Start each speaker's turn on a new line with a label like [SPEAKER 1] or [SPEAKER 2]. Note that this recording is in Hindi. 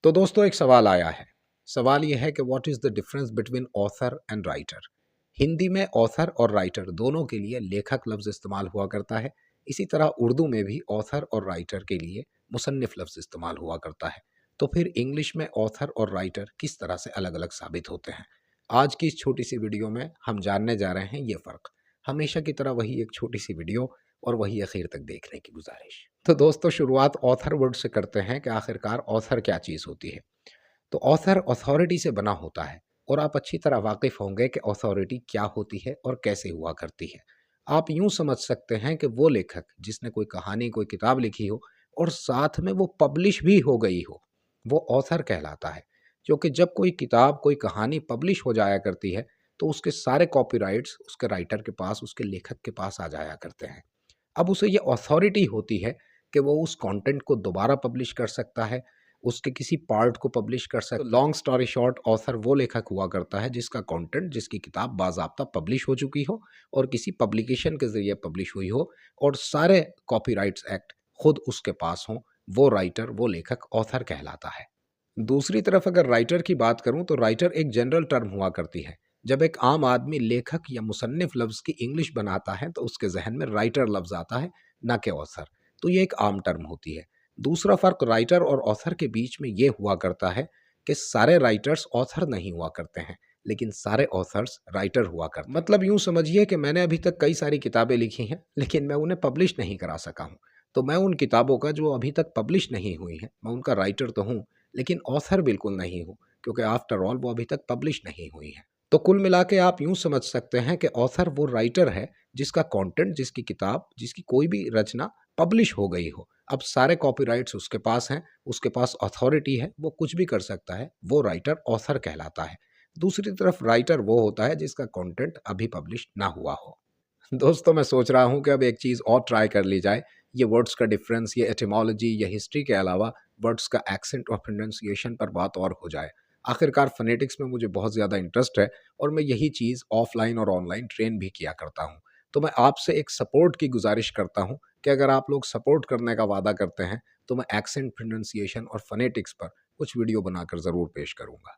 [SPEAKER 1] तो दोस्तों एक सवाल आया है। सवाल यह है कि what is the difference between author and writer. Hindi में ऑथर और राइटर दोनों के लिए लेखक लफ्ज़ इस्तेमाल हुआ करता है। इसी तरह उर्दू में भी ऑथर और राइटर के लिए मुसन्निफ़ लफ्ज़ इस्तेमाल हुआ करता है। तो फिर इंग्लिश में ऑथर और राइटर किस तरह से अलग अलग साबित होते हैं, आज की इस छोटी सी वीडियो में हम जानने जा रहे हैं ये फ़र्क। हमेशा की तरह वही एक छोटी सी वीडियो और वही आखिर तक देखने की गुजारिश। तो दोस्तों शुरुआत ऑथर वर्ड से करते हैं कि आखिरकार ऑथर क्या चीज़ होती है। तो ऑथर अथॉरिटी से बना होता है और आप अच्छी तरह वाकिफ होंगे कि अथॉरिटी क्या होती है और कैसे हुआ करती है। आप यूं समझ सकते हैं कि वो लेखक जिसने कोई कहानी कोई किताब लिखी हो और साथ में वो पब्लिश भी हो गई हो, वो ऑथर कहलाता है। क्योंकि जब कोई किताब कोई कहानी पब्लिश हो जाया करती है तो उसके सारे कॉपीराइट्स उसके राइटर के पास उसके लेखक के पास आ जाया करते हैं। अब उसे ये अथॉरिटी होती है कि वो उस कंटेंट को दोबारा पब्लिश कर सकता है, उसके किसी पार्ट को पब्लिश कर सकता है। लॉन्ग स्टोरी शॉर्ट, ऑथर वो लेखक हुआ करता है जिसका कंटेंट जिसकी किताब बाज़ाब्ता पब्लिश हो चुकी हो और किसी पब्लिकेशन के ज़रिए पब्लिश हुई हो और सारे कॉपीराइट्स एक्ट खुद उसके पास हों। वो राइटर वो लेखक ऑथर कहलाता है। दूसरी तरफ अगर राइटर की बात करूं तो राइटर एक जनरल टर्म हुआ करती है। जब एक आम आदमी लेखक या मुसन्निफ लफ्ज़ की इंग्लिश बनाता है तो उसके जहन में राइटर लफ्ज़ आता है, ना कि ऑथर। तो ये एक आम टर्म होती है। दूसरा फ़र्क राइटर और ऑथर के बीच में ये हुआ करता है कि सारे राइटर्स ऑथर नहीं हुआ करते हैं, लेकिन सारे ऑथर्स राइटर हुआ करते हैं। मतलब यूं समझिए कि मैंने अभी तक कई सारी किताबें लिखी हैं लेकिन मैं उन्हें पब्लिश नहीं करा सका हूं। तो मैं उन किताबों का जो अभी तक पब्लिश नहीं हुई हैं मैं उनका राइटर तो हूं, लेकिन ऑथर बिल्कुल नहीं हूँ, क्योंकि आफ्टर ऑल वो अभी तक पब्लिश नहीं हुई है। तो कुल मिला के आप यूं समझ सकते हैं कि ऑथर वो राइटर है जिसका कंटेंट जिसकी किताब जिसकी कोई भी रचना पब्लिश हो गई हो, अब सारे कॉपीराइट्स उसके पास हैं, उसके पास अथॉरिटी है, वो कुछ भी कर सकता है, वो राइटर ऑथर कहलाता है। दूसरी तरफ राइटर वो होता है जिसका कंटेंट अभी पब्लिश ना हुआ हो। दोस्तों मैं सोच रहा हूँ कि अब एक चीज़ और ट्राई कर ली जाए। ये वर्ड्स का डिफरेंस, ये एटिमोलॉजी, ये हिस्ट्री के अलावा वर्ड्स का एक्सेंट और प्रोनाउंसिएशन पर बात और हो जाए। आखिरकार फ़ोनेटिक्स में मुझे बहुत ज़्यादा इंटरेस्ट है और मैं यही चीज़ ऑफ़लाइन और ऑनलाइन ट्रेन भी किया करता हूँ। तो मैं आपसे एक सपोर्ट की गुज़ारिश करता हूँ कि अगर आप लोग सपोर्ट करने का वादा करते हैं, तो मैं एक्सेंट, प्रोनाउंसिएशन और फ़ोनेटिक्स पर कुछ वीडियो बनाकर ज़रूर पेश करूँगा।